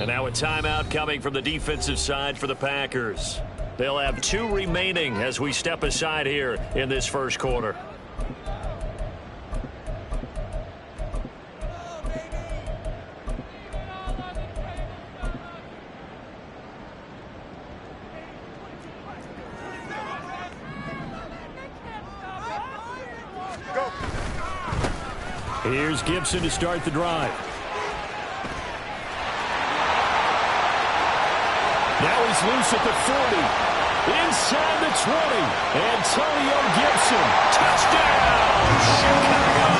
And now a timeout coming from the defensive side for the Packers. They'll have 2 remaining as we step aside here in this first quarter. Here's Gibson to start the drive. Now he's loose at the 40. Inside the 20. Antonio Gibson. Touchdown, Chicago.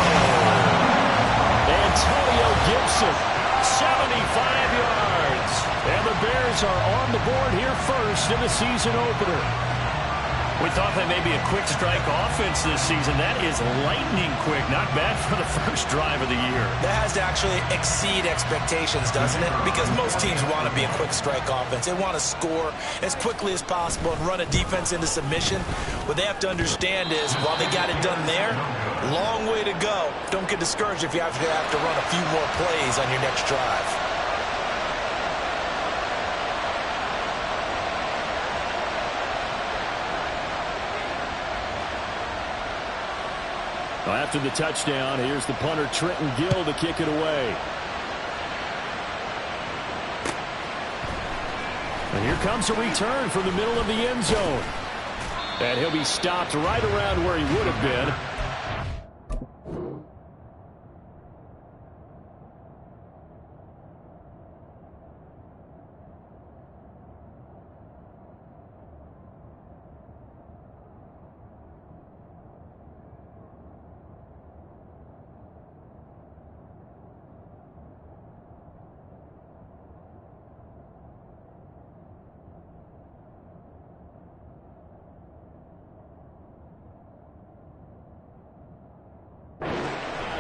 Antonio Gibson, 75 yards. And the Bears are on the board here first in the season opener. We thought that may be a quick strike offense this season. That is lightning quick. Not bad for the first drive of the year. That has to actually exceed expectations, doesn't it? Because most teams want to be a quick strike offense. They want to score as quickly as possible and run a defense into submission. What they have to understand is, while they got it done there, long way to go. Don't get discouraged if you have to run a few more plays on your next drive. After the touchdown, here's the punter Trenton Gill to kick it away. And here comes a return from the middle of the end zone. And he'll be stopped right around where he would have been.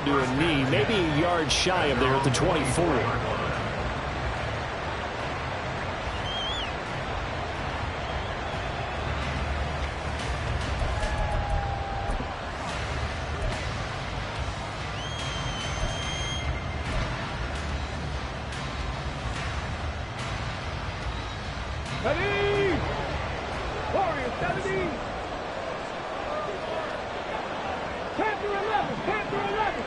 To a knee, maybe a yard shy of there at the 24. Ready! Warriors, 70! Panther 11! Panther 11!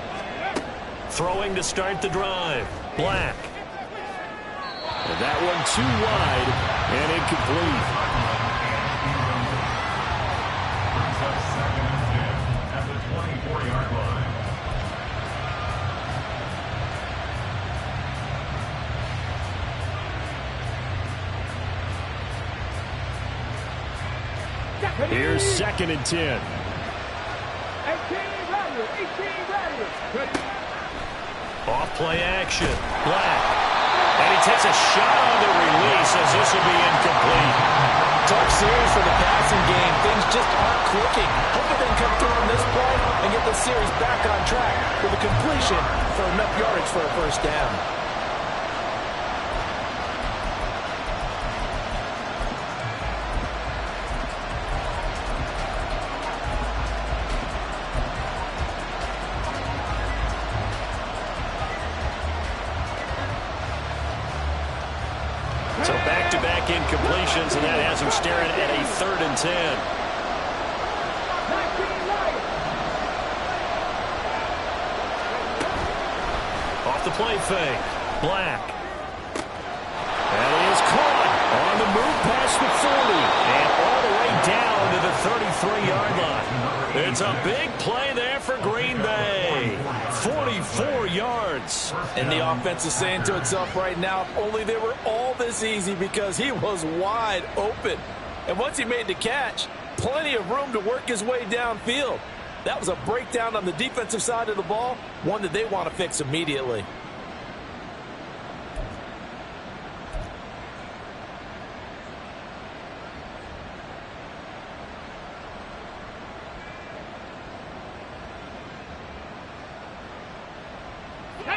Throwing to start the drive. Black. And that one too wide and incomplete. At the 24-yard line. Here's 2nd and 10. 18 Radius! Off play action. Black. And he takes a shot on the release as this will be incomplete. Tough series for the passing game. Things just aren't clicking. Hoping they can come through on this play and get the series back on track with a completion for enough yardage for a first down. So back-to-back incompletions, and that has him staring at a 3rd and 10. Off the play fake. Black. And he is caught on the move past the 40 and all the way down to the 33-yard line. It's a big play there for Green Bay. 44 yards. And the offense is saying to itself right now, if only they were all this easy, because he was wide open. And once he made the catch, plenty of room to work his way downfield. That was a breakdown on the defensive side of the ball, one that they want to fix immediately.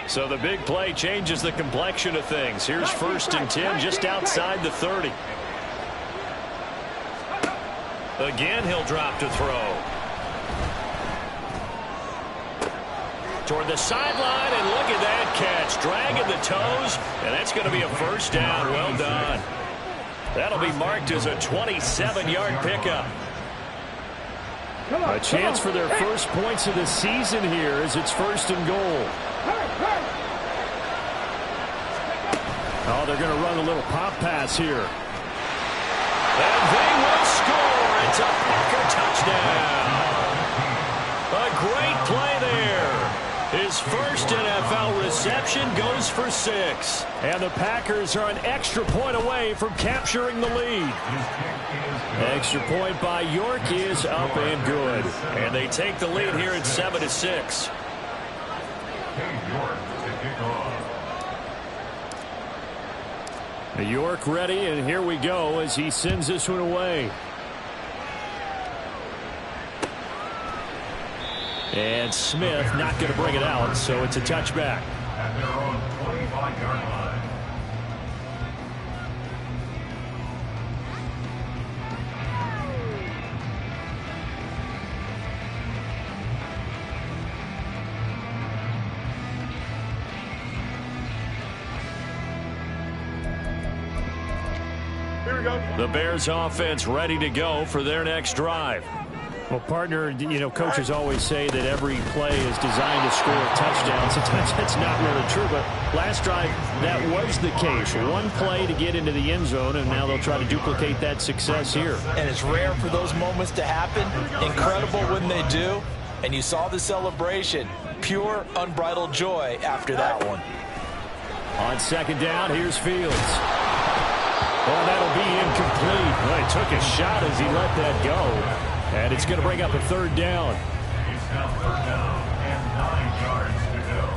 So the big play changes the complexion of things. Here's 1st and 10 just outside the 30. Again, he'll drop to throw. toward the sideline, and look at that catch. Dragging the toes, and that's going to be a first down. Well done. That'll be marked as a 27-yard pickup. A chance for their first points of the season here as it's first and goal. Oh, they're going to run a little pop pass here. And they will score. It's a Packer touchdown. A great play there. His first NFL reception goes for 6. And the Packers are an extra point away from capturing the lead. Extra point by York is up and good. And they take the lead here at 7-6. York ready, and here we go as he sends this one away. And Smith not going to bring it out, so it's a touchback. At their own 25-yard line. Here we go. The Bears offense ready to go for their next drive. Well, partner, you know, coaches always say that every play is designed to score a touchdown. Sometimes that's not really true, but last drive, that was the case. One play to get into the end zone, and now they'll try to duplicate that success here. And it's rare for those moments to happen. Incredible when they do. And you saw the celebration. Pure, unbridled joy after that one. On second down, here's Fields. Oh, that'll be incomplete. Well, he took a shot as he let that go. And it's going to bring up a third down. It's now third down and 9 yards to go.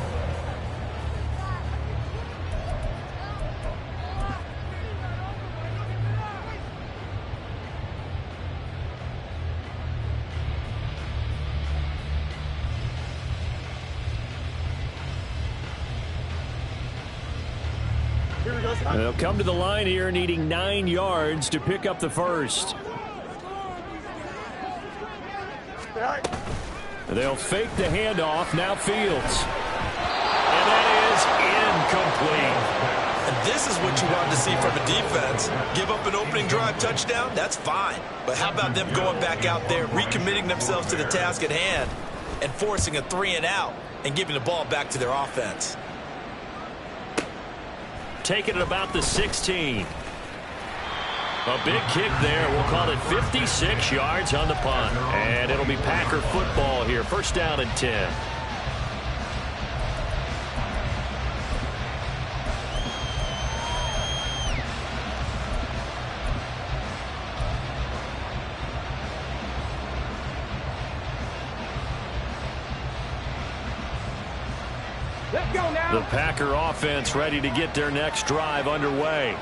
They'll come to the line here needing 9 yards to pick up the first. They'll fake the handoff. Now Fields. And that is incomplete. And this is what you wanted to see from a defense. Give up an opening drive touchdown, that's fine. But how about them going back out there, recommitting themselves to the task at hand, and forcing a 3-and-out and giving the ball back to their offense. Taking it about the 16. A big kick there. We'll call it 56 yards on the punt. And it'll be Packer football here. First down and 10. Let's go now. The Packer offense ready to get their next drive underway.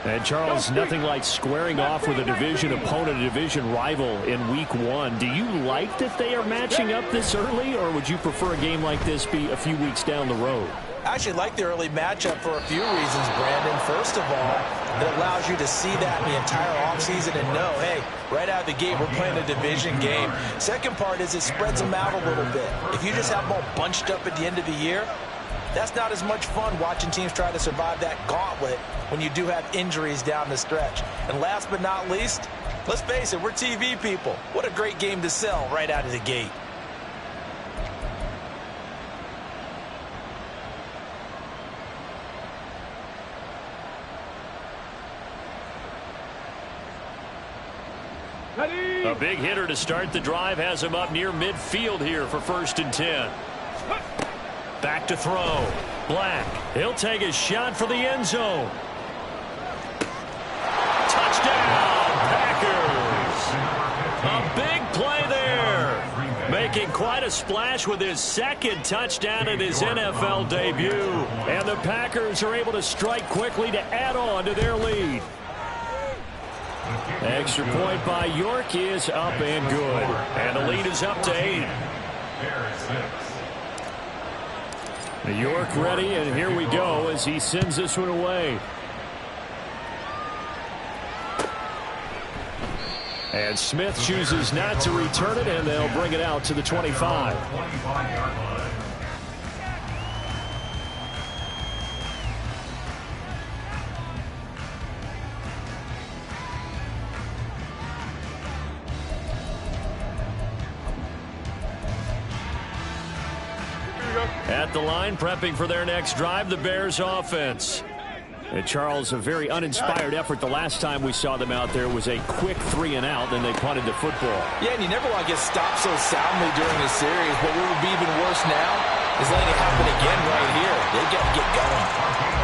And, Charles, nothing like squaring off with a division opponent, a division rival in Week 1. Do you like that they are matching up this early, or would you prefer a game like this be a few weeks down the road? I actually like the early matchup for a few reasons, Brandon. First of all, it allows you to see that the entire offseason and know, hey, right out of the gate, we're playing a division game. Second part is it spreads them out a little bit. If you just have them all bunched up at the end of the year, that's not as much fun watching teams try to survive that gauntlet when you do have injuries down the stretch. And last but not least, let's face it, we're TV people. What a great game to sell right out of the gate. Ready. A big hitter to start the drive has him up near midfield here for first and 10. Back to throw. Black. He'll take a shot for the end zone. Touchdown, Packers. A big play there. Making quite a splash with his second touchdown in his NFL debut. And the Packers are able to strike quickly to add on to their lead. Extra point by York is up and good. And the lead is up to 8. York ready, and here we go as he sends this one away. And Smith chooses not to return it, and they'll bring it out to the 25. At the line, prepping for their next drive, the Bears offense. And Charles, a very uninspired effort the last time we saw them out there was a quick 3-and-out, then they punted the football. Yeah, and you never want to get stopped so soundly during the series, but what would be even worse now is letting it happen again right here. They've got to get going.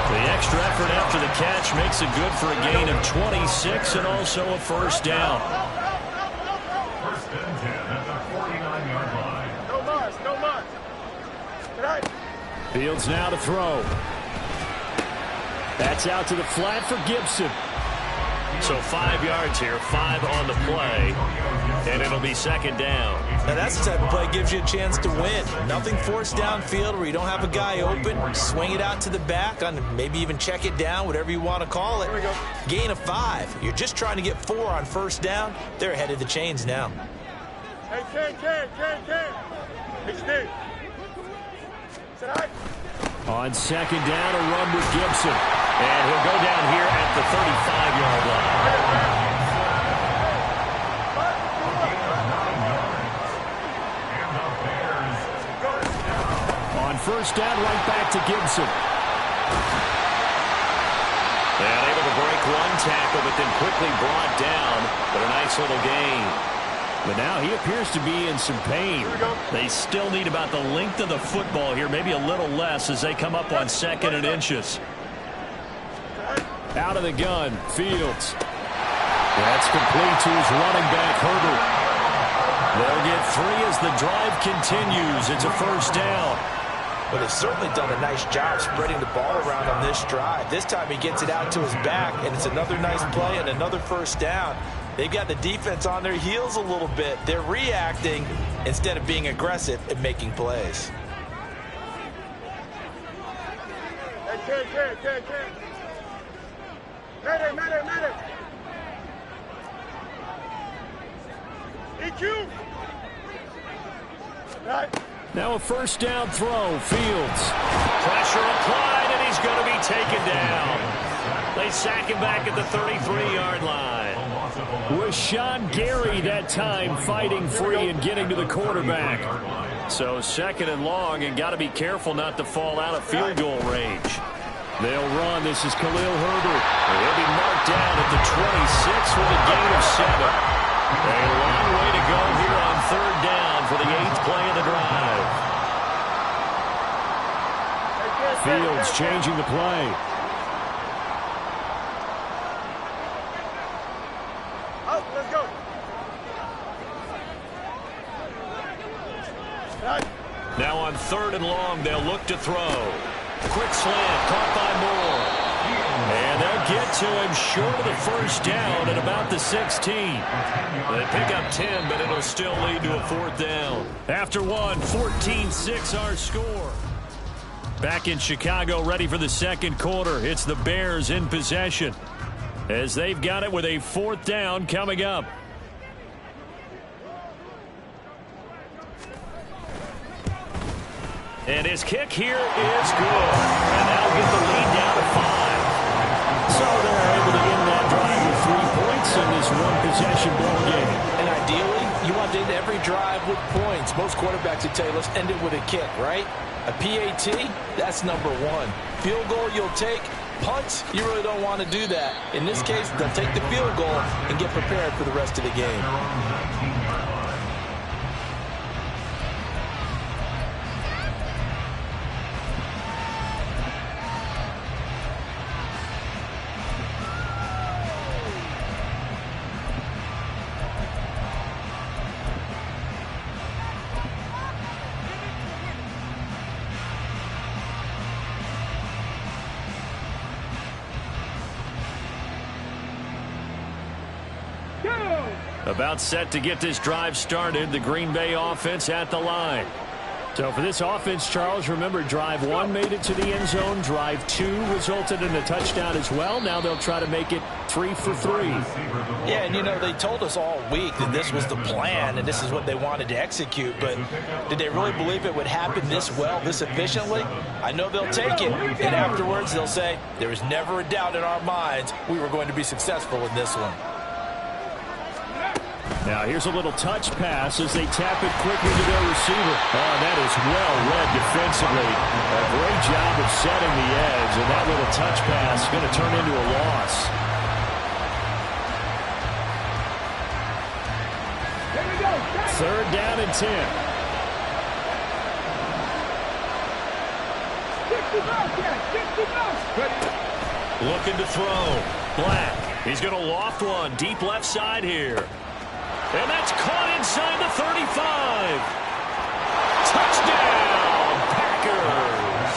The extra effort after the catch makes it good for a gain of 26 and also a first down. First and 10 at the 49-yard line. No muss. Tonight. Fields now to throw. That's out to the flat for Gibson. So 5 yards here, 5 on the play, and it'll be second down. Now that's the type of play that gives you a chance to win. Nothing forced downfield where you don't have a guy open. Swing it out to the back, on maybe even check it down, whatever you want to call it. Gain of 5. You're just trying to get 4 on first down. They're ahead of the chains now. Hey, Ken. Hey, Steve. Tonight. On second down, a run with Gibson. And he'll go down here at the 35-yard line. On first down, right back to Gibson. And able to break one tackle, but then quickly brought down. But a nice little gain. But now he appears to be in some pain. They still need about the length of the football here, maybe a little less as they come up on second and inches. Out of the gun, Fields. That's complete to his running back, Herbert. They'll get 3 as the drive continues. It's a first down. But they've certainly done a nice job spreading the ball around on this drive. This time he gets it out to his back, and it's another nice play and another first down. They've got the defense on their heels a little bit. They're reacting instead of being aggressive and making plays. Hey, Ken. Medic. EQ. Right. Now a first down throw, Fields. Pressure applied, and he's going to be taken down. They sack him back at the 33-yard line. Was Sean Gary that time fighting free and getting to the quarterback. So second and long, and got to be careful not to fall out of field goal range. They'll run. This is Khalil Herbert. He'll be marked down at the 26 with a gain of 7. A long way to go here on third down for the 8th play of the drive. Fields changing the play. Out, let's go. Now on third and long, they'll look to throw. Quick slant, caught by Moore. And they'll get to him short of the first down at about the 16. They pick up 10, but it'll still lead to a fourth down. After one, 14-6 our score. Back in Chicago, ready for the second quarter. It's the Bears in possession as they've got it with a fourth down coming up. And his kick here is good. And that'll get the lead down to 5. So they're able to end that drive with 3 points in this one-possession ball game. And ideally, you want to end every drive with points. Most quarterbacks would tell you, let's end it with a kick, right? A PAT, that's number 1. Field goal you'll take. Punts, you really don't want to do that. In this case, they'll take the field goal and get prepared for the rest of the game. About set to get this drive started, the Green Bay offense at the line. So for this offense, Charles, remember, drive 1 made it to the end zone. Drive 2 resulted in a touchdown as well. Now they'll try to make it 3 for 3. Yeah, and you know, they told us all week that this was the plan and this is what they wanted to execute, but did they really believe it would happen this well, this efficiently? I know they'll take it, and afterwards they'll say, there was never a doubt in our minds we were going to be successful in this one. Now here's a little touch pass as they tap it quickly to their receiver. Oh, that is well read defensively. A great job of setting the edge, and that little touch pass is going to turn into a loss. Third down and 10. Looking to throw. Black. He's going to loft one deep left side here. And that's caught inside the 35. Touchdown, Packers.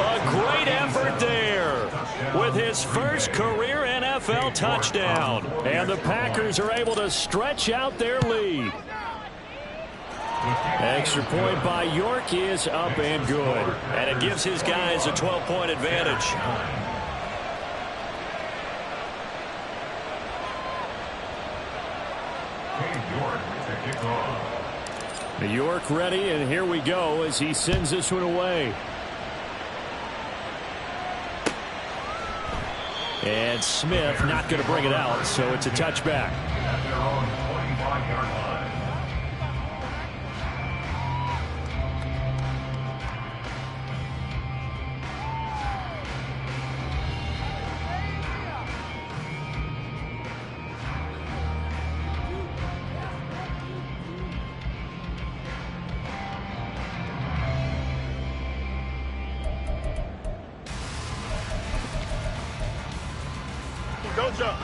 A great effort there with his first career NFL touchdown. And the Packers are able to stretch out their lead. Extra point by York is up and good. And it gives his guys a 12-point advantage. York ready, and here we go as he sends this one away. And Smith not going to bring it out, so it's a touchback. At their own 25-yard line.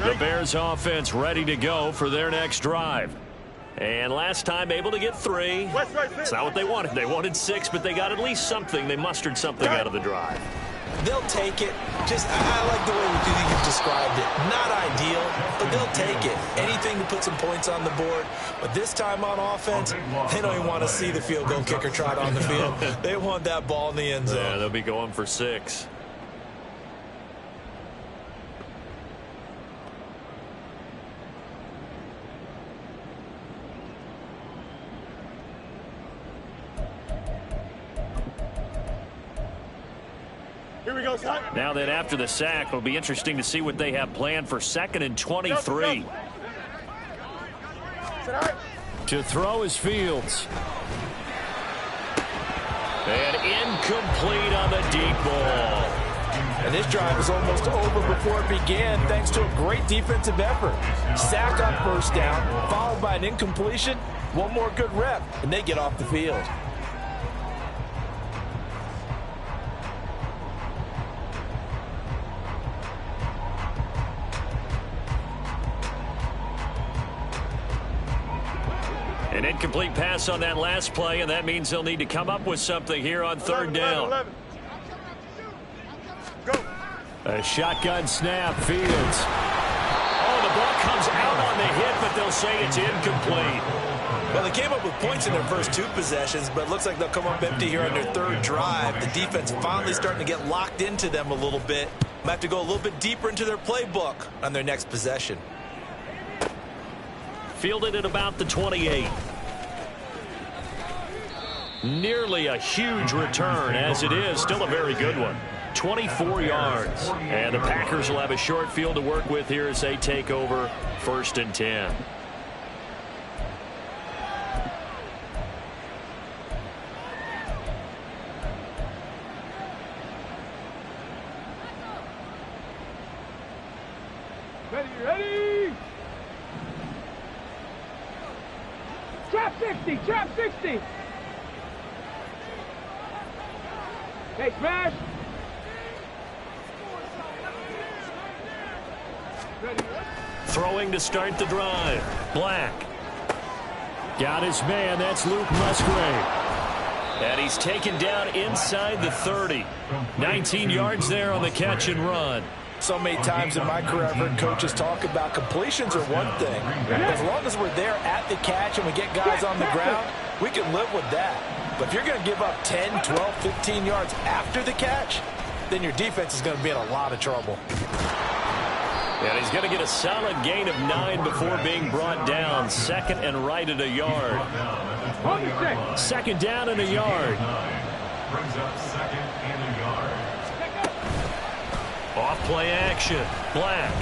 The Bears offense ready to go for their next drive. And last time able to get 3. It's not what they wanted. They wanted 6, but they got at least something. They mustered something out of the drive. They'll take it. I like the way you've described it. Not ideal, but they'll take it. Anything to put some points on the board. But this time on offense, they don't even want to see the field goal kicker trot on the field. They want that ball in the end zone. Yeah, they'll be going for 6. Here we go, son. Now that after the sack, it'll be interesting to see what they have planned for 2nd and 23. To throw is Fields. And incomplete on the deep ball. And this drive is almost over before it began thanks to a great defensive effort. Sack on first down, followed by an incompletion. One more good rep, and they get off the field. An incomplete pass on that last play, and that means they'll need to come up with something here on 3rd down. 11. Go. A shotgun snap, Fields. Oh, the ball comes out on the hit, but they'll say it's incomplete. Well, they came up with points in their first 2 possessions, but it looks like they'll come up empty here on their 3rd drive. The defense finally starting to get locked into them a little bit. Might have to go a little bit deeper into their playbook on their next possession. Fielded at about the 28. Nearly a huge return, as it is still a very good one. 24 yards. And the Packers will have a short field to work with here as they take over 1st and 10. Ready? Trap 60, trap 60. Hey, smash. Throwing to start the drive. Black. Got his man. That's Luke Musgrave. And he's taken down inside the 30. 19 yards there on the catch and run. So many times in my career I've heard coaches talk about completions are one thing. As long as we're there at the catch and we get guys on the ground, we can live with that. But if you're going to give up 10, 12, 15 yards after the catch, then your defense is going to be in a lot of trouble. And he's going to get a solid gain of 9 before being brought down. 2nd and right at a yard. 2nd down and a yard. Brings up 2nd and a yard. Off play action. Black.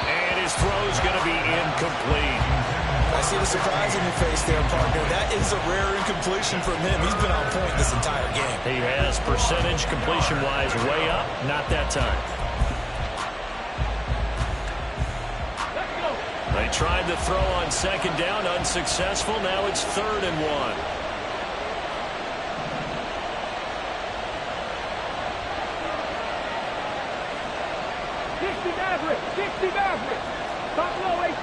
And his His throw's going to be incomplete. I see the surprise in your face there, partner. That is a rare incompletion from him. He's been on point this entire game. He has percentage completion-wise way up. Not that time. They tried the throw on second down, unsuccessful. Now it's 3rd and 1. Top low 18.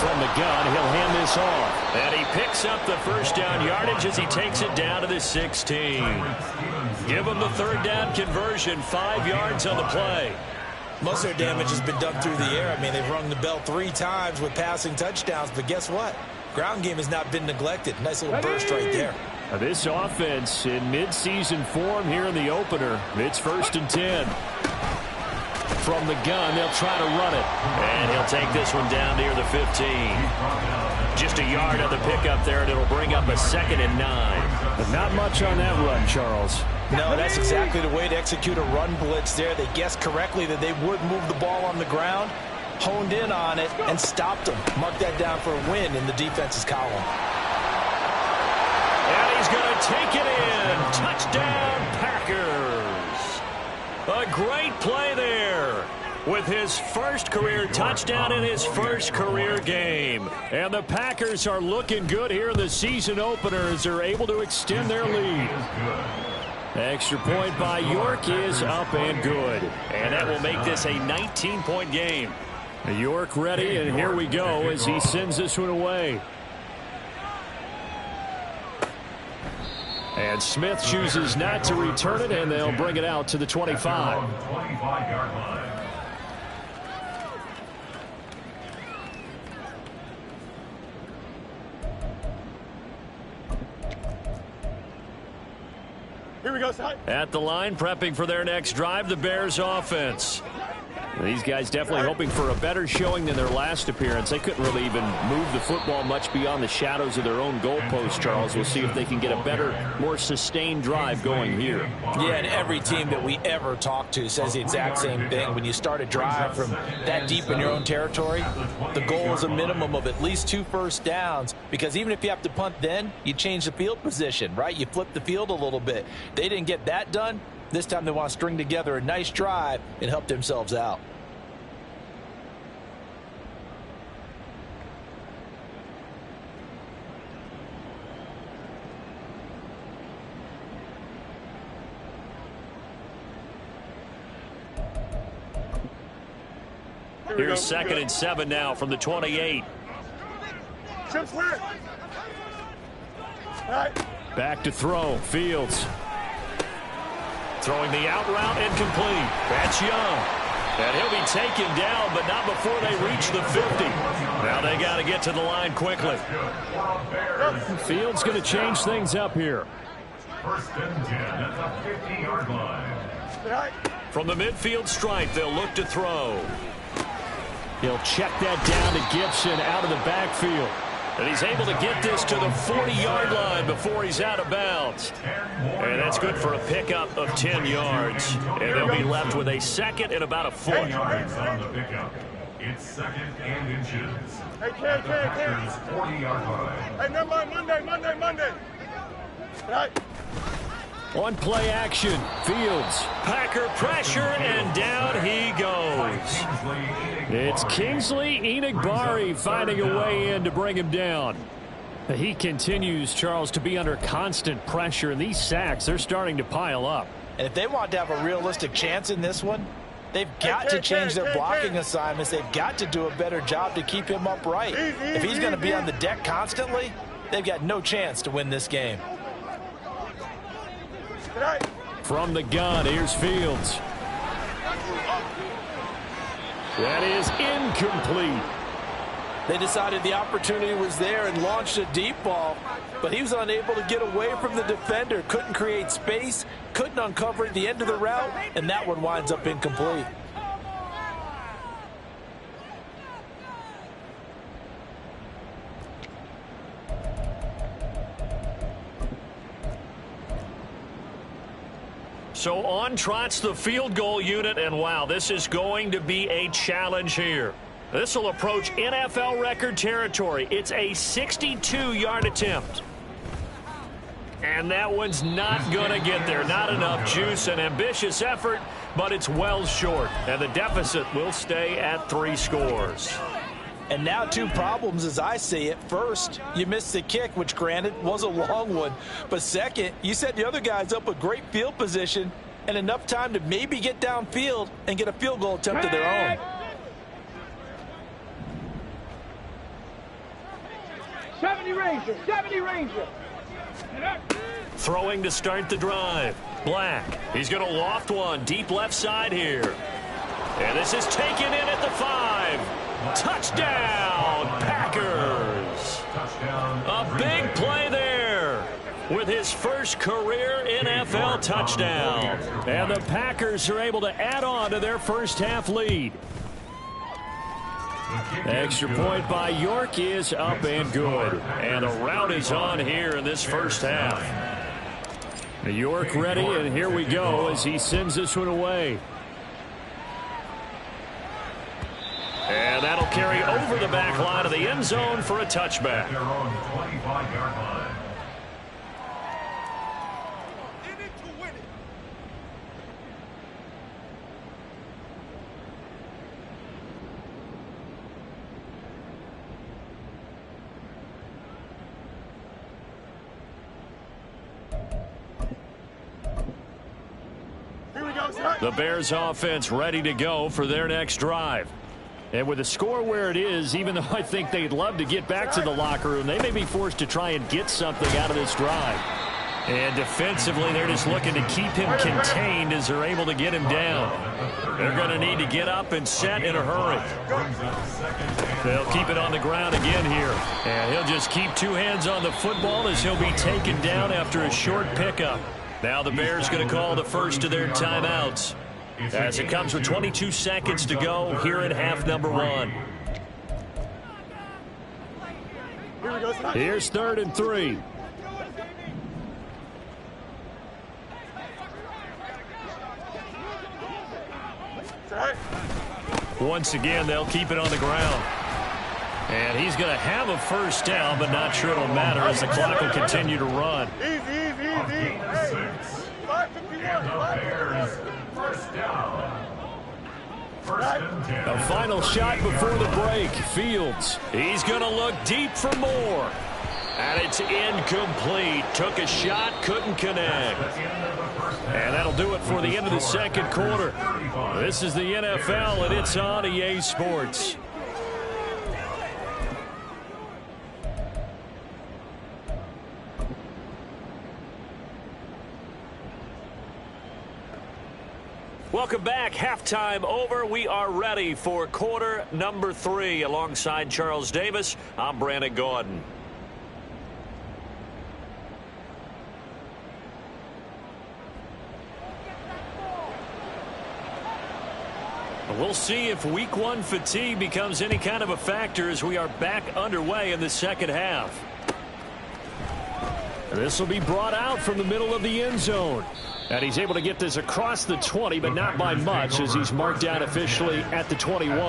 From the gun, he'll hand this off. And he picks up the first down yardage as he takes it down to the 16. Give him the 3rd down conversion, 5 yards on the play. Most of their damage has been done through the air. I mean, they've rung the bell 3 times with passing touchdowns, but guess what? Ground game has not been neglected. Nice little burst right there. This offense in mid-season form here in the opener. It's 1st and 10. From the gun, they'll try to run it. And he'll take this one down near the 15. Just a yard on the pickup there, and it'll bring up a 2nd and 9. But not much on that run, Charles. No, that's exactly the way to execute a run blitz there. They guessed correctly that they would move the ball on the ground, honed in on it, and stopped them. Mark that down for a win in the defense's column. And he's going to take it in. Touchdown, Packers. A great play there with his first career touchdown in his first career game. And the Packers are looking good here in the season opener as they're able to extend their lead. Extra point by York is up and good. And that will make this a 19-point game. York ready, and here we go as he sends this one away. And Smith chooses not to return it, and they'll bring it out to the 25. 25-yard line. Here we go, son. At the line, prepping for their next drive, the Bears offense. These guys definitely hoping for a better showing than their last appearance. They couldn't really even move the football much beyond the shadows of their own goalpost, Charles. We'll see if they can get a better, more sustained drive going here. Yeah, and every team that we ever talk to says the exact same thing. When you start a drive from that deep in your own territory, the goal is a minimum of at least 2 first downs, because even if you have to punt then, you change the field position, right? You flip the field a little bit. They didn't get that done. This time they want to string together a nice drive and help themselves out. Here's 2nd and 7 now from the 28. Back to throw. Fields. Throwing the out route, incomplete. That's Young. And he'll be taken down, but not before they reach the 50. Now they got to get to the line quickly. Fields going to change things up here. 1st and 10 at the 50-yard line. From the midfield stripe, they'll look to throw. He'll check that down to Gibson out of the backfield. And he's able to get this to the 40-yard line before he's out of bounds. And that's good for a pickup of 10 yards. And they'll be left with a 2nd and about a 4. 10 yards on the pickup. It's 2nd and inches. Hey, Ken. 40-yard line. Hey, never mind. Monday. Right. On play action, Fields. Packer pressure, and down he goes. It's Kingsley Enagbari finding a way in to bring him down. He continues, Charles, to be under constant pressure, and these sacks, they're starting to pile up. And if they want to have a realistic chance in this one, they've got to change their blocking assignments. They've got to do a better job to keep him upright. If he's going to be on the deck constantly, they've got no chance to win this game. From the gun, here's Fields. That is incomplete. They decided the opportunity was there and launched a deep ball, but he was unable to get away from the defender, couldn't create space, couldn't uncover at the end of the route, and that one winds up incomplete. So on trots the field goal unit, and wow, this is going to be a challenge here. This will approach NFL record territory. It's a 62-yard attempt. And that one's not going to get there. Not enough juice. An ambitious effort, but it's well short. And the deficit will stay at 3 scores. And now 2 problems as I see it. First, you missed the kick, which granted was a long one. But second, you set the other guys up with great field position and enough time to maybe get downfield and get a field goal attempt of their own. Ranger. Throwing to start the drive. Black. He's going to loft one deep left side here. And this is taken in at the 5. Touchdown, Packers. A big play there with his first career NFL touchdown. And the Packers are able to add on to their first half lead. Extra point by York is up and good. And a rout is on here in this first half. York ready, and here we go as he sends this one away. And that'll carry over the back line of the end zone for a touchback. Their own 25-yard line. The Bears offense ready to go for their next drive. And with the score where it is, even though I think they'd love to get back to the locker room, they may be forced to try and get something out of this drive. And defensively, they're just looking to keep him contained as they're able to get him down. They're going to need to get up and set in a hurry. They'll keep it on the ground again here. And he'll just keep 2 hands on the football as he'll be taken down after a short pickup. Now the Bears going to call the first of their timeouts as it comes with 22 seconds to go here in half number 1. Here's 3rd and 3. Once again, they'll keep it on the ground. And he's going to have a first down, but not sure it'll matter as the clock will continue to run. Easy. And the Bears, first down. First and 10. A final shot before the break. Fields. He's going to look deep for more. And it's incomplete. Took a shot, couldn't connect. And that'll do it for the end of the second quarter. This is the NFL, and it's on EA Sports. Welcome back. Halftime over. We are ready for quarter number 3. Alongside Charles Davis, I'm Brandon Gordon. We'll see if week 1 fatigue becomes any kind of a factor as we are back underway in the second half. This will be brought out from the middle of the end zone. And he's able to get this across the 20, but not by much as he's marked down officially at the 21.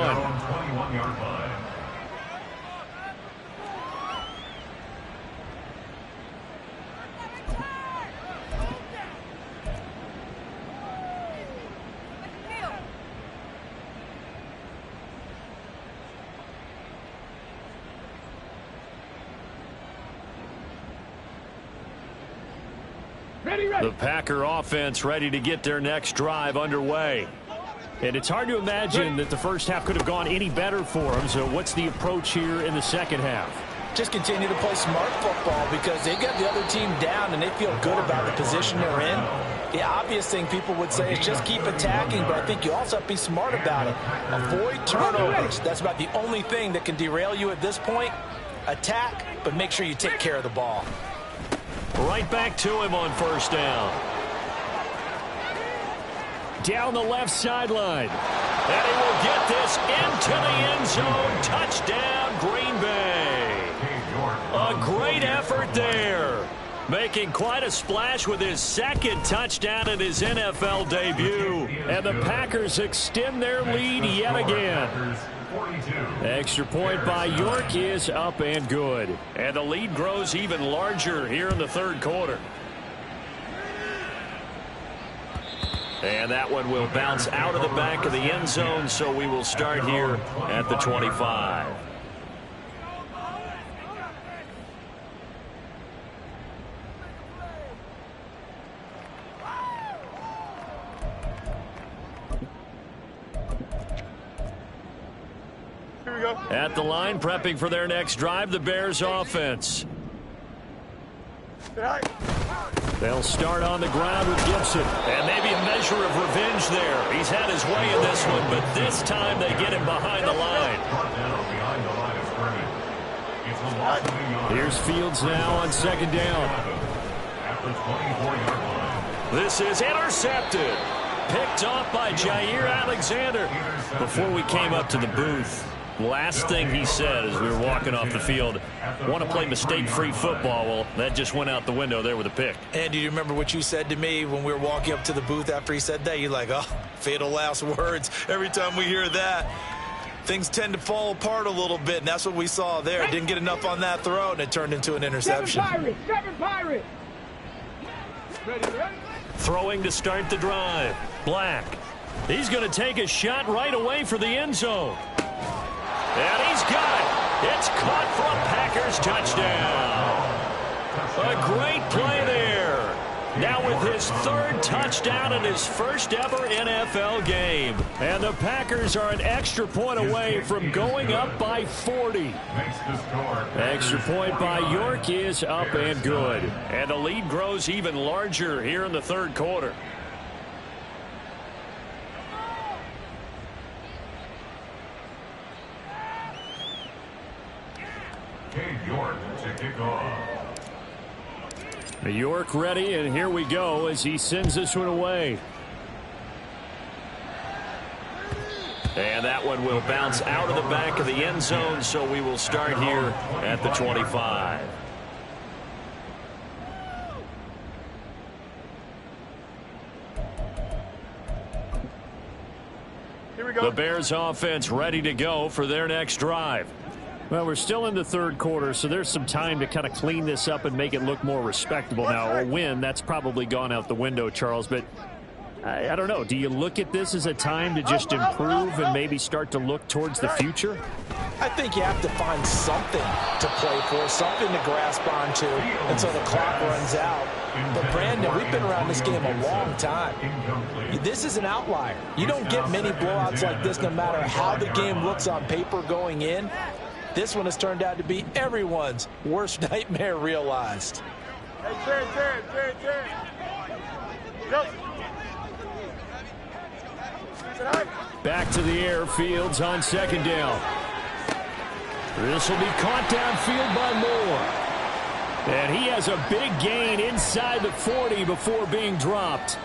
The Packer offense ready to get their next drive underway. And it's hard to imagine that the first half could have gone any better for them. So what's the approach here in the second half? Just continue to play smart football because they got the other team down and they feel good about the position they're in. The obvious thing people would say is just keep attacking, but I think you also have to be smart about it. Avoid turnovers. That's about the only thing that can derail you at this point. Attack, but make sure you take care of the ball. Right back to him on first down. Down the left sideline. And he will get this into the end zone. Touchdown, Green Bay. A great effort there. Making quite a splash with his second touchdown in his NFL debut. And the Packers extend their lead yet again. Extra point by York is up and good. And the lead grows even larger here in the third quarter. And that one will bounce out of the back of the end zone, so we will start here at the 25. Here we go. At the line, prepping for their next drive, the Bears offense. They'll start on the ground with Gibson. And maybe a measure of revenge there. He's had his way in this one, but this time they get him behind the line. Here's Fields now on second down. This is intercepted. Picked off by Jair Alexander. Before we came up to the booth, last thing he said as we were walking off the field, want to play mistake-free football. Well, that just went out the window there with a pick. And do you remember what you said to me when we were walking up to the booth after he said that? You're like, oh, fatal last words. Every time we hear that, things tend to fall apart a little bit, and that's what we saw there. Didn't get enough on that throw, and it turned into an interception. Seven Pirates. Ready? Throwing to start the drive. Black. He's going to take a shot right away for the end zone. And he's got it. It's caught for a Packers touchdown. A great play there. Now with his third touchdown in his first ever NFL game. And the Packers are an extra point away from going up by 40. Extra point by York is up and good. And the lead grows even larger here in the third quarter. York to kick off. York ready, and here we go as he sends this one away. And that one will bounce out of the back of the end zone, so we will start here at the 25. Here we go. The Bears offense ready to go for their next drive. Well, we're still in the third quarter, so there's some time to kind of clean this up and make it look more respectable. Now, a win, that's probably gone out the window, Charles, but I don't know. Do you look at this as a time to just improve and maybe start to look towards the future? I think you have to find something to play for, something to grasp onto until the clock runs out. But, Brandon, we've been around this game a long time. This is an outlier. You don't get many blowouts like this no matter how the game looks on paper going in. This one has turned out to be everyone's worst nightmare realized. Hey, Terry. Go. Back to the air, Fields on second down. This will be caught downfield by Moore. And he has a big gain inside the 40 before being dropped.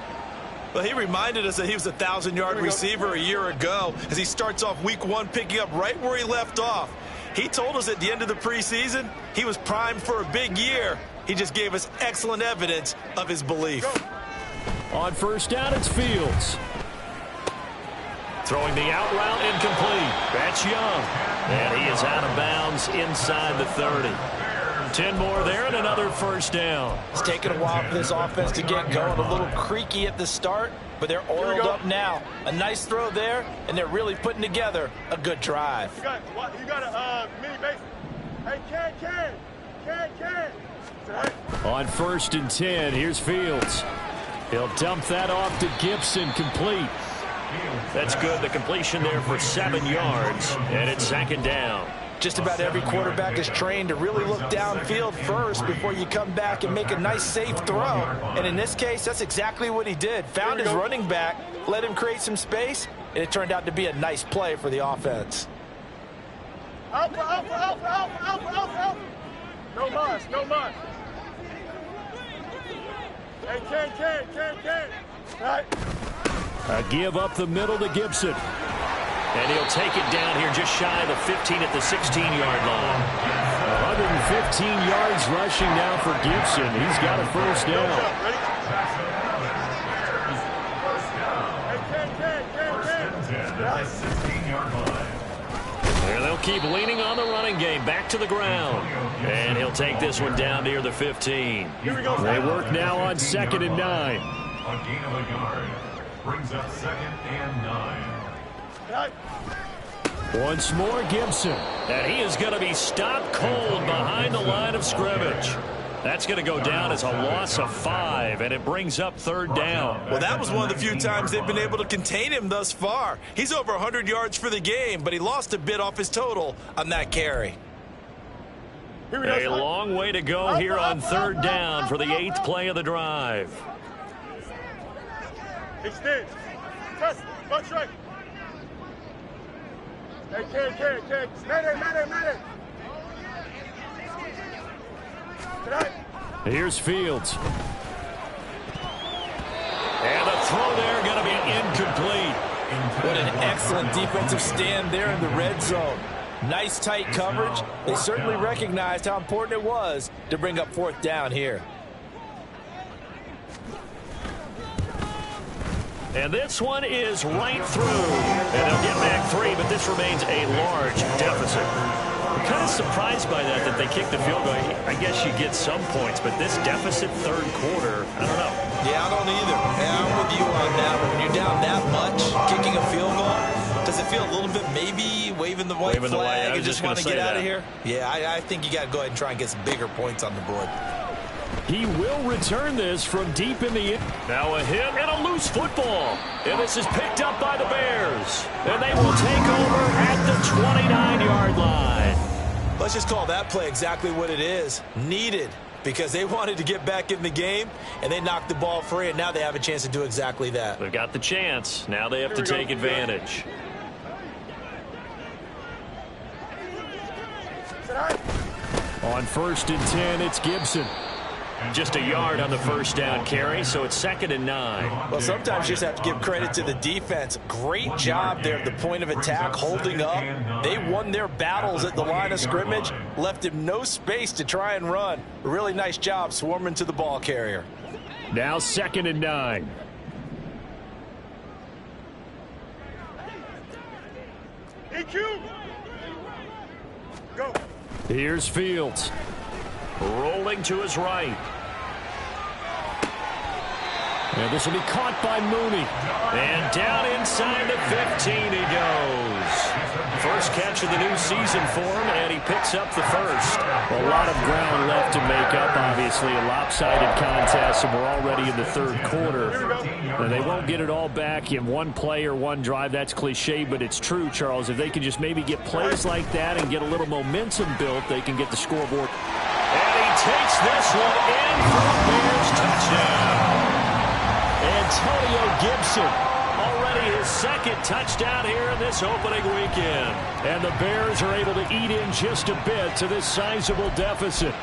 Well, he reminded us that he was a 1,000-yard receiver a year ago as he starts off week one picking up right where he left off. He told us at the end of the preseason he was primed for a big year. He just gave us excellent evidence of his belief. On first down, it's Fields. Throwing the out route incomplete. That's Young. And he is out of bounds inside the 30. 10 more there and another first down. It's taken a while for this offense to get going. A little creaky at the start, but they're oiled up now. A nice throw there, and they're really putting together a good drive. You got a mini base. Hey, Ken. On first and 10, here's Fields. He'll dump that off to Gibson, complete. That's good. The completion there for 7 yards, and it's second down. Just about every quarterback is trained to really look downfield first before you come back and make a nice, safe throw. And in this case, that's exactly what he did. Found his running back, let him create some space, and it turned out to be a nice play for the offense. Alpha. No muss. Hey, Ken. All right. A give up the middle to Gibson. And he'll take it down here just shy of the 15 at the 16-yard line. 15 yards rushing now for Gibson. He's got a first down. And they'll keep leaning on the running game. Back to the ground. And he'll take this one down near the 15. They work now on 2nd and 9. A gain of a yard. Brings up 2nd and 9. Once more, Gibson. And he is going to be stopped cold behind the line of scrimmage. That's going to go down as a loss of 5, and it brings up 3rd down. Well, that was one of the few times they've been able to contain him thus far. He's over 100 yards for the game, but he lost a bit off his total on that carry. A long way to go here on 3rd down for the 8th play of the drive. Extend. Press. One strike. Hey, kid. Medic. Here's Fields. And the throw there going to be incomplete. What an excellent defensive stand there in the red zone. Nice tight coverage. They certainly recognized how important it was to bring up 4th down here. And this one is right through. And they'll get back 3, but this remains a large deficit. I'm kind of surprised by that they kicked the field goal. I guess you get some points, but this deficit 3rd quarter, I don't know. Yeah, I don't either. And I'm with you on that. When you're down that much, kicking a field goal, does it feel a little bit maybe waving the white flag and just want to get out of here? Yeah, I think you got to go ahead and try and get some bigger points on the board. He will return this from deep in the end. Now a hit and a loose football. And this is picked up by the Bears. And they will take over at the 29-yard line. Let's just call that play exactly what it is. Needed. Because they wanted to get back in the game, and they knocked the ball free, and now they have a chance to do exactly that. They've got the chance. Now they have to take advantage. On 1st and 10, it's Gibson. Just a yard on the first down carry, so it's 2nd and 9. Well, sometimes you just have to give credit to the defense. Great job there at the point of attack, holding up. They won their battles at the line of scrimmage, left him no space to try and run. A really nice job swarming to the ball carrier. Now 2nd and 9. EQ. Go. Here's Fields. Rolling to his right. And this will be caught by Mooney. And down inside the 15 he goes. First catch of the new season for him, and he picks up the first. A lot of ground left to make up, obviously. A lopsided contest, and we're already in the 3rd quarter. And they won't get it all back in one play or one drive. That's cliche, but it's true, Charles. If they can just maybe get plays like that and get a little momentum built, they can get the scoreboard. And he takes this one in for a Bears touchdown. Antonio Gibson, already his 2nd touchdown here in this opening weekend. And the Bears are able to eat in just a bit to this sizable deficit.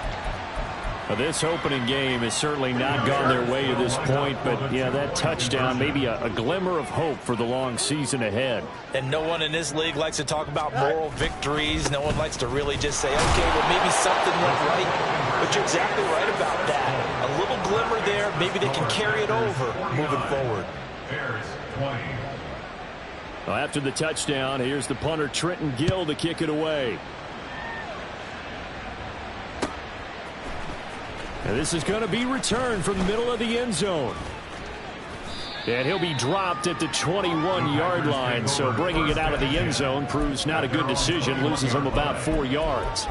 Now, this opening game has certainly not gone their way to this point, but, yeah, that touchdown, maybe a glimmer of hope for the long season ahead. And no one in this league likes to talk about moral victories. No one likes to really just say, okay, well, maybe something went right. But you're exactly right about that. A little glimmer there. Maybe they can carry it over moving forward. Bears 20. Well, after the touchdown, here's the punter, Trenton Gill, to kick it away. And this is going to be returned from the middle of the end zone. And he'll be dropped at the 21-yard line, so bringing it out of the end zone proves not a good decision, loses him about 4 yards.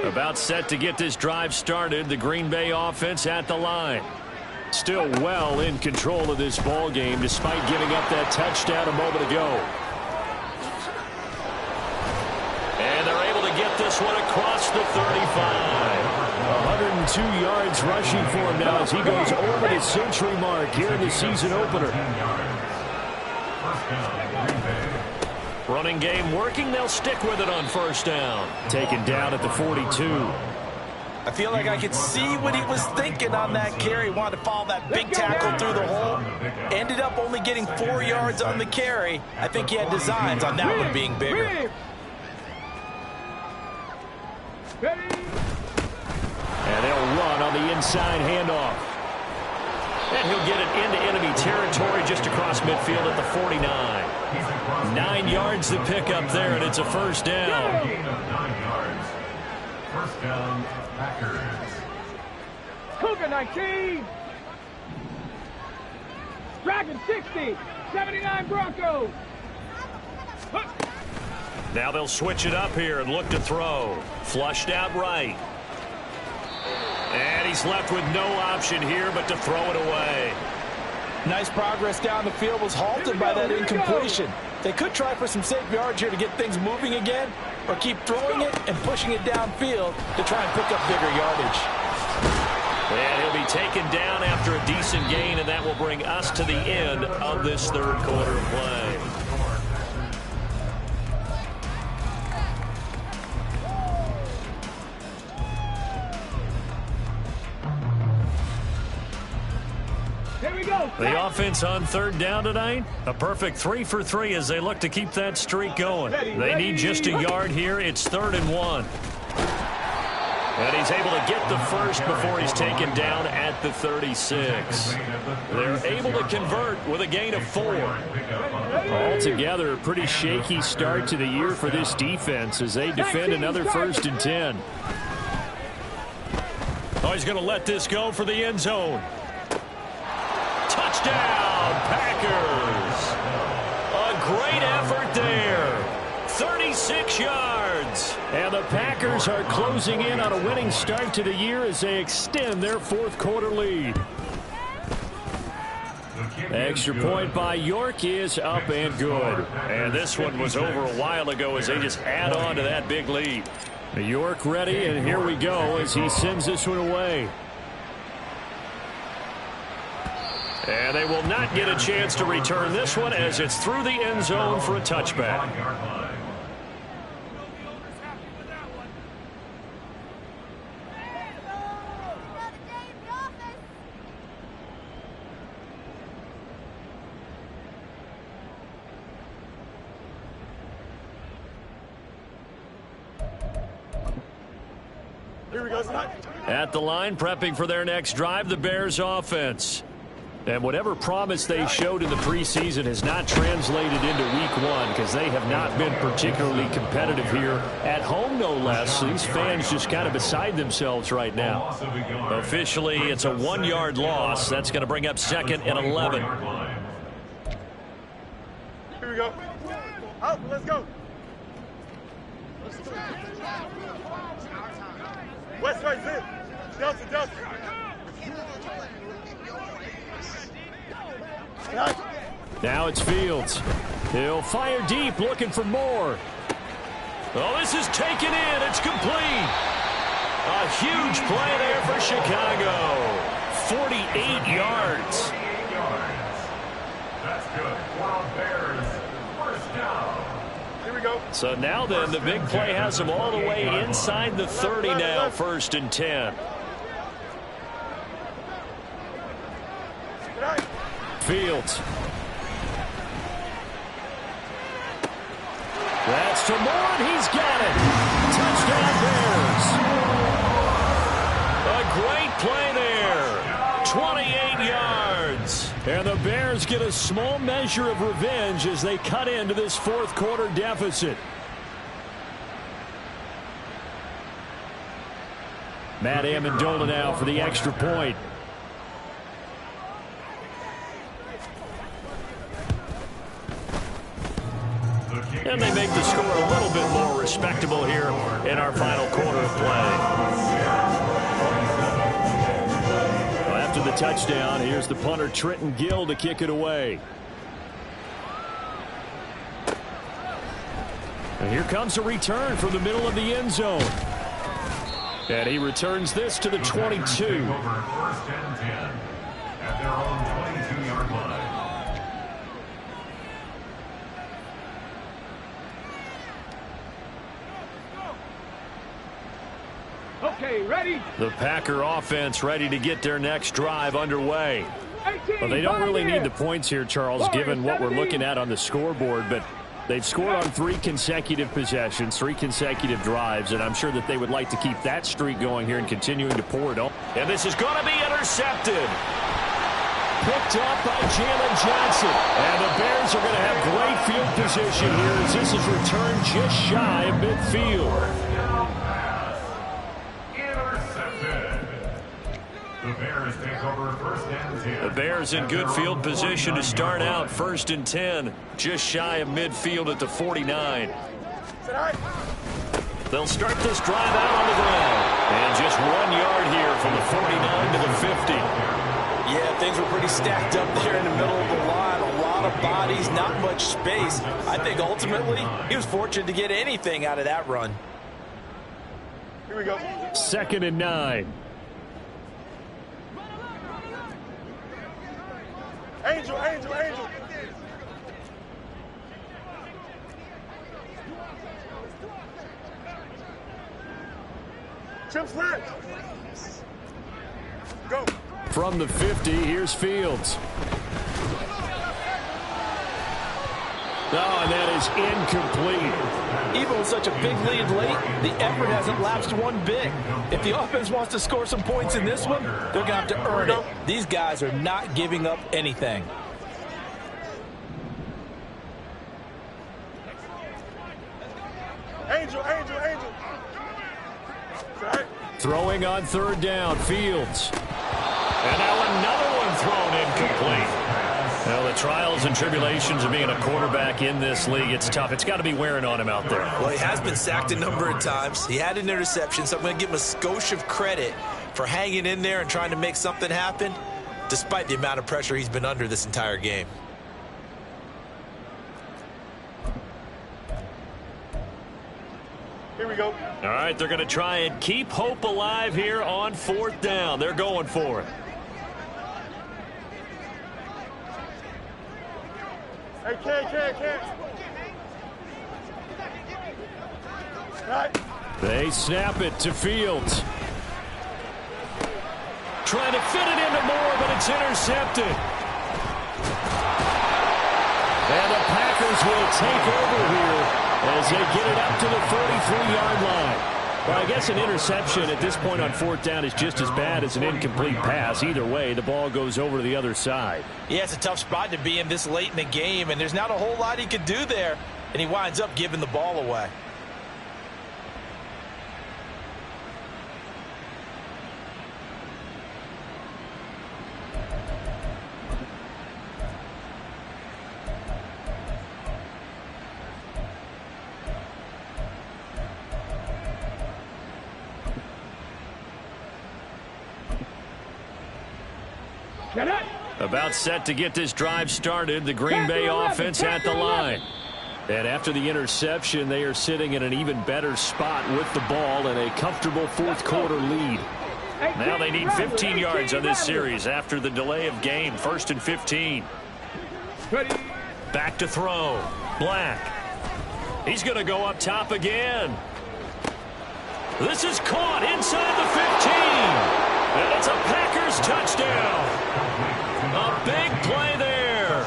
About set to get this drive started, the Green Bay offense at the line. Still well in control of this ball game despite giving up that touchdown a moment ago. And they're able to get this one across the 35. 102 yards rushing for him now as he goes over the century mark here in the season opener. Running game working. They'll stick with it on 1st down. Taken down at the 42. I feel like I could see what he was thinking on that carry. Wanted to follow that big tackle through the hole. Ended up only getting 4 yards on the carry. I think he had designs on that one being bigger. And they'll run on the inside handoff. And he'll get it into enemy territory just across midfield at the 49. 9 yards to pick up there, and it's a first down. Gain of 9 yards. First down, Packers. Cougar 19. Dragon 60. 79 Broncos. Now they'll switch it up here and look to throw. Flushed out right. And he's left with no option here but to throw it away. Nice progress down the field, was halted by that incompletion. They could try for some safe yards here to get things moving again, or keep throwing it and pushing it downfield to try and pick up bigger yardage. And he'll be taken down after a decent gain, and that will bring us to the end of this third quarter of play. The offense on third down tonight, a perfect 3 for 3 as they look to keep that streak going. They need just a yard here. It's 3rd and 1. And he's able to get the first before he's taken down at the 36. They're able to convert with a gain of 4. Altogether, a pretty shaky start to the year for this defense as they defend another 1st and 10. Oh, he's going to let this go for the end zone. Touchdown, Packers. A great effort there. 36 yards. And the Packers are closing in on a winning start to the year as they extend their 4th quarter lead. Extra point by York is up and good. And this one was over a while ago as they just add on to that big lead. York ready, and here we go as he sends this one away. And they will not get a chance to return this one as it's through the end zone for a touchback. Here we go, son. At the line, prepping for their next drive, the Bears offense. And whatever promise they showed in the preseason has not translated into week 1 because they have not been particularly competitive here at home, no less. These fans just kind of beside themselves right now. Officially, it's a 1-yard loss. That's going to bring up 2nd and 11. Here we go. Out, let's go. West right, zip. Delta, Delta. Now it's Fields. He'll fire deep, looking for more. Oh, this is taken in. It's complete. A huge play there for Chicago. 48 yards. That's good for Bears. First down. Here we go. So now then, the big play has them all the way inside the 30 now, 1st and 10. Fields. That's to Moore, and he's got it. Touchdown, Bears. A great play there. 28 yards. And the Bears get a small measure of revenge as they cut into this 4th quarter deficit. Matt Amendola now for the extra point. And they make the score a little bit more respectable here in our final quarter of play. Well, after the touchdown, here's the punter Trenton Gill to kick it away. And here comes a return from the middle of the end zone. And he returns this to the 22. Over 1st and 10 at their own 22-yard line. Okay, ready? The Packer offense ready to get their next drive underway. 18, Well, they don't really need the here. points here, Charles, given what we're looking at on the scoreboard, but they've scored on 3 consecutive possessions, 3 consecutive drives, and I'm sure that they would like to keep that streak going here and continuing to pour it on. And this is going to be intercepted. Picked up by Jalen Johnson. And the Bears are going to have great field position here as this is returned just shy of midfield. Intercepted. The Bears take over 1st and 10. The Bears in good field position to start out 1st and 10, just shy of midfield at the 49. They'll start this drive out on the ground. And just 1 yard here from the 49 to the 50. Yeah, things were pretty stacked up there in the middle of the line. A lot of bodies, not much space. I think ultimately he was fortunate to get anything out of that run. Here we go. 2nd and 9. Angel, Angel, Angel. Chip slant. Go. From the 50, here's Fields. Oh, and that is incomplete. Even with such a big lead late, the effort hasn't lapsed one bit. If the offense wants to score some points in this one, they're going to have to earn it. These guys are not giving up anything. Angel, Angel, Angel. Right. Throwing on 3rd down, Fields. And now another one thrown incomplete. Well, the trials and tribulations of being a quarterback in this league, it's tough. It's got to be wearing on him out there. Well, he has been sacked a number of times. He had an interception, so I'm going to give him a skosh of credit for hanging in there and trying to make something happen, despite the amount of pressure he's been under this entire game. Here we go. All right, they're going to try and keep hope alive here on 4th down. They're going for it. Hey, can't. Right. They snap it to Fields. Trying to fit it into Moore, but it's intercepted. And the Packers will take over here as they get it up to the 43-yard line. Well, I guess an interception at this point on 4th down is just as bad as an incomplete pass. Either way, the ball goes over to the other side. Yeah, it's a tough spot to be in this late in the game, and there's not a whole lot he could do there, and he winds up giving the ball away. About set to get this drive started. The Green Bay offense at the line. And after the interception, they are sitting in an even better spot with the ball and a comfortable 4th quarter lead. Now they need 15 yards on this series after the delay of game. 1st and 15. Back to throw. Black. He's going to go up top again. This is caught inside the 15. And it's a Packers touchdown. A big play there.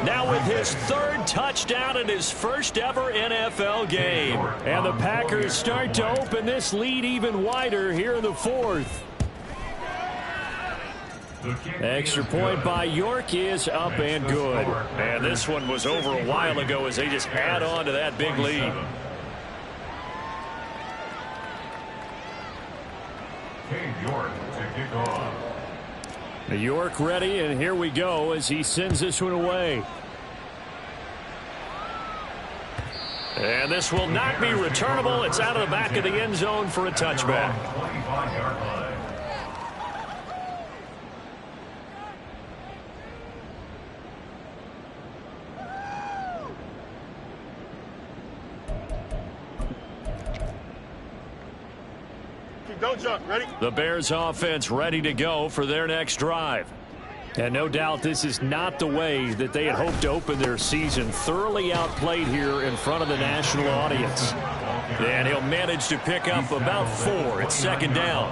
Now with his 3rd touchdown in his first ever NFL game. And the Packers start to open this lead even wider here in the 4th. Extra point by York is up and good. And this one was over a while ago as they just add on to that big lead. York to kick off. York ready, and here we go as he sends this one away. And this will not be returnable. It's out of the back of the end zone for a touchback. 25-yard line. Don't jump. Ready? The Bears offense ready to go for their next drive. And no doubt this is not the way that they had hoped to open their season. Thoroughly outplayed here in front of the national audience. And he'll manage to pick up about 4. It's second down.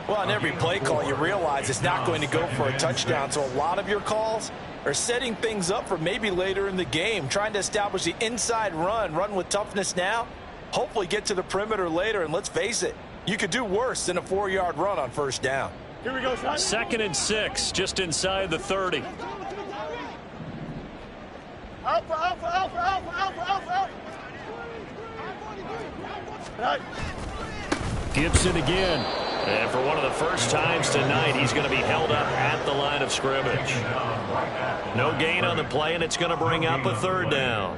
Well, on every play call, you realize it's not going to go for a touchdown. So a lot of your calls are setting things up for maybe later in the game, trying to establish the inside run with toughness now, hopefully get to the perimeter later. And let's face it, you could do worse than a 4-yard run on first down. Here we go, son. 2nd and 6, just inside the 30. Alpha, alpha, alpha, alpha, alpha, alpha, alpha. Gibson again. And for one of the first times tonight, he's going to be held up at the line of scrimmage. No gain on the play, and it's going to bring up a 3rd down.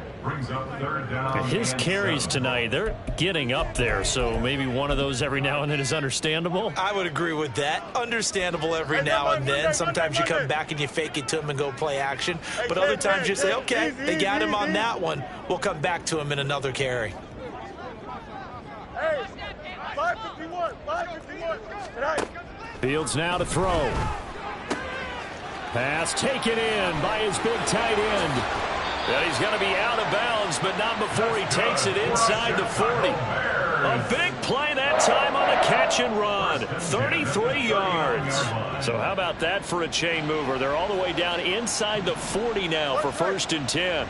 His carries tonight, they're getting up there, so maybe one of those every now and then is understandable. I would agree with that. Understandable every now and then. Sometimes you come back and you fake it to him and go play action. But other times you say, okay, they got him on that one. We'll come back to him in another carry. Hey, 551, 551. Fields now to throw. Pass taken in by his big tight end. And he's going to be out of bounds, but not before he takes it inside the 40. A big play that time on the catch and run. 33 yards. So how about that for a chain mover? They're all the way down inside the 40 now for 1st and 10.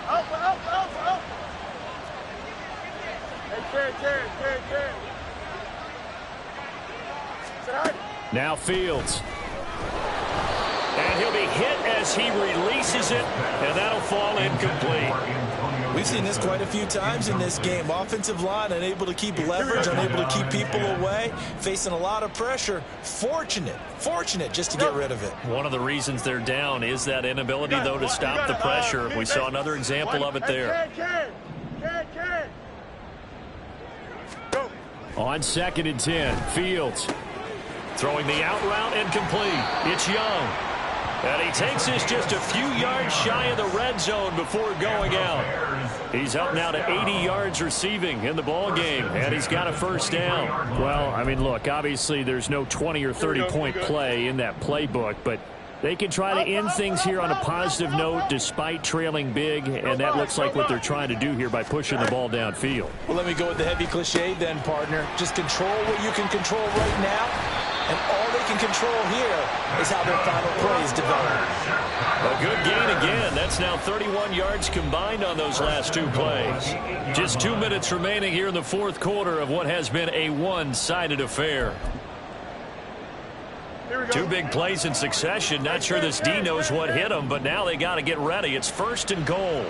Alpha, alpha, alpha, alpha. Hey, Ted. Now Fields. And he'll be hit as he releases it, and that'll fall incomplete. We've seen this quite a few times in this game. Offensive line unable to keep leverage, unable to keep people away, facing a lot of pressure. Fortunate just to get rid of it. One of the reasons they're down is that inability, though, to stop the pressure. We saw another example of it there. On 2nd and 10, Fields throwing the out route incomplete. It's Young. And he takes this just a few yards shy of the red zone before going out. He's up now to 80 yards receiving in the ball game, and he's got a 1st down. Well, I mean, look, obviously there's no 20 or 30-point play in that playbook, but they can try to end things here on a positive note despite trailing big, and that looks like what they're trying to do here by pushing the ball downfield. Well, let me go with the heavy cliche then, partner. Just control what you can control right now. And all they can control here is how their final plays develop. A good gain again. That's now 31 yards combined on those last 2 plays. Just 2 minutes remaining here in the 4th quarter of what has been a one-sided affair. 2 big plays in succession. Not sure this D knows what hit him, but now they got to get ready. It's 1st and goal.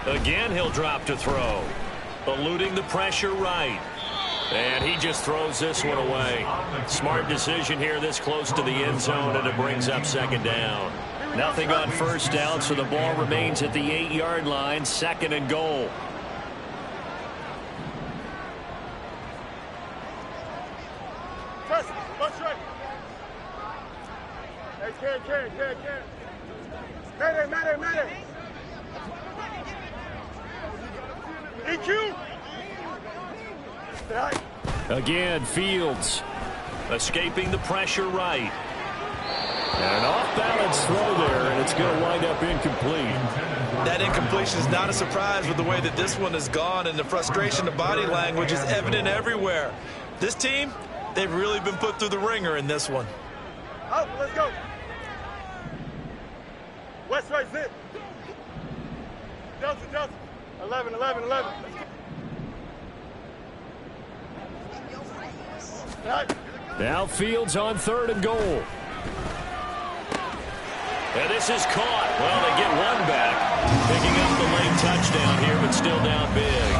Again, he'll drop to throw. Eluding the pressure right. And he just throws this one away. Smart decision here this close to the end zone, and it brings up 2nd down. Nothing on 1st down, so the ball remains at the 8-yard line, 2nd and goal. Mayday. EQ. Again, Fields escaping the pressure right. And an off-balance throw there, and it's going to wind up incomplete. That incompletion is not a surprise with the way that this one has gone, and the frustration, the body language is evident everywhere. This team, they've really been put through the ringer in this one. Out, let's go. West right, zip. Delta. 11. Now Fields on 3rd and goal. And this is caught. Well, they get one back. Picking up the late touchdown here, but still down big.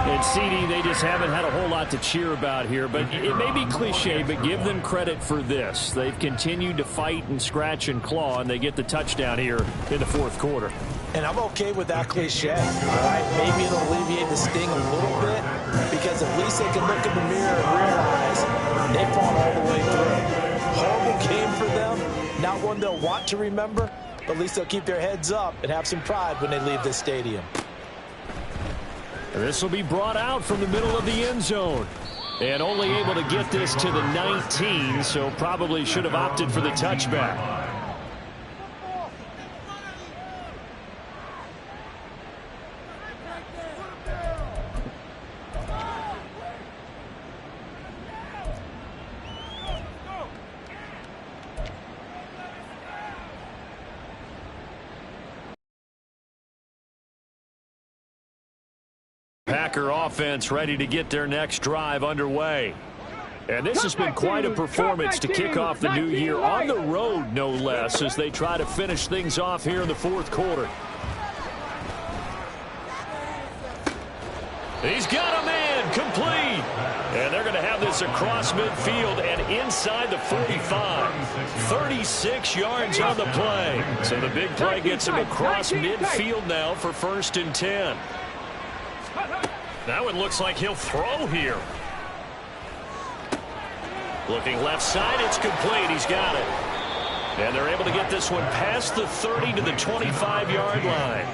And CD, they just haven't had a whole lot to cheer about here, but it may be cliche, but give them credit for this. They've continued to fight and scratch and claw, and they get the touchdown here in the 4th quarter. And I'm okay with that cliche, all right? Maybe it'll alleviate the sting a little bit, because at least they can look in the mirror and realize they fought all the way through. Horrible game for them, not one they'll want to remember, but at least they'll keep their heads up and have some pride when they leave this stadium. This will be brought out from the middle of the end zone. And only able to get this to the 19, so probably should have opted for the touchback. Packer offense ready to get their next drive underway. And this has been quite a performance to kick off the new year on the road, no less, as they try to finish things off here in the fourth quarter. He's got a man complete. And they're going to have this across midfield and inside the 45. 36 yards on the play. So the big play gets him across midfield now for 1st and 10. That one looks like he'll throw here. Looking left side, it's complete. He's got it. And they're able to get this one past the 30 to the 25-yard line.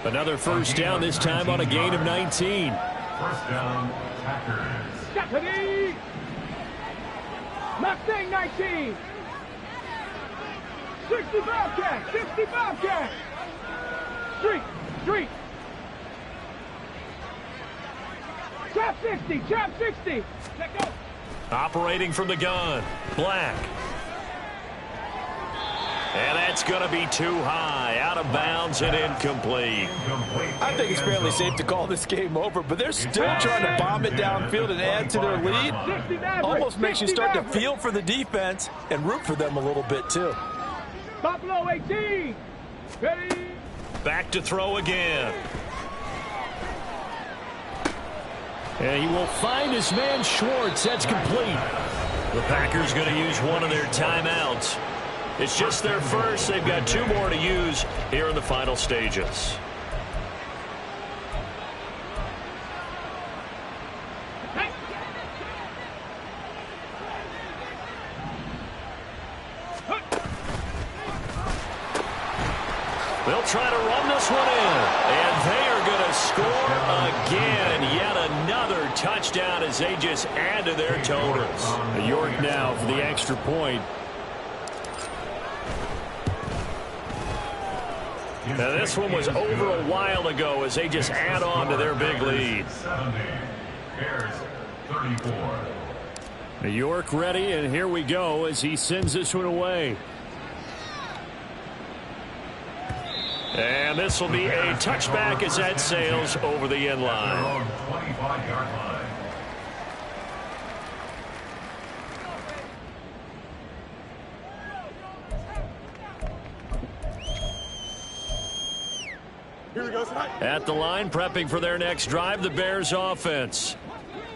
Another first down, this time on a gain of 19. First down, Packers. Stephanie! Mustang 19! 60 Bobcat! 60 Bobcat! Street! Chop 60! Chop 60! Let go! Operating from the gun, Black. And that's going to be too high, out of bounds and incomplete. I think it's fairly safe to call this game over, but they're still trying to bomb it downfield and add to their lead. Almost makes you start to feel for the defense and root for them a little bit, too. Buffalo 18! Ready? Back to throw again. And he will find his man Schwartz. That's complete. The Packers going to use one of their timeouts. It's just their first. They've got 2 more to use here in the final stages. They'll try to run this one in. And they are going to score again. Yet another touchdown as they just add to their totals. York now for the extra point. Now this one was over a while ago as they just add on to their big lead. 70. Bears 34. New York ready, and here we go as he sends this one away. And this will be a touchback as that sails over the end line. 25-yard line. Here we go tonight. At the line, prepping for their next drive, the Bears offense.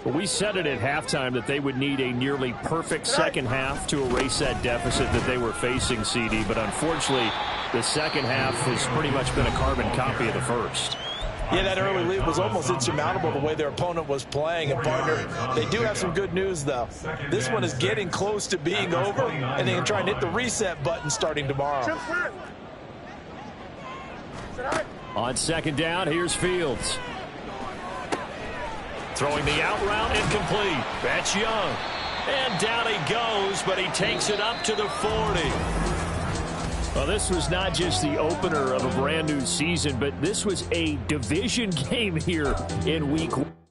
Well, we said it at halftime that they would need a nearly perfect second half to erase that deficit that they were facing, CD. But unfortunately, the second half has pretty much been a carbon copy of the first. Yeah, that early lead was almost insurmountable the way their opponent was playing. And, partner, they do have some good news, though. This one is getting close to being over, and they can try and hit the reset button starting tomorrow. On second down, here's Fields. Throwing the out route, incomplete. That's Young. And down he goes, but he takes it up to the 40. Well, this was not just the opener of a brand new season, but this was a division game here in week 1.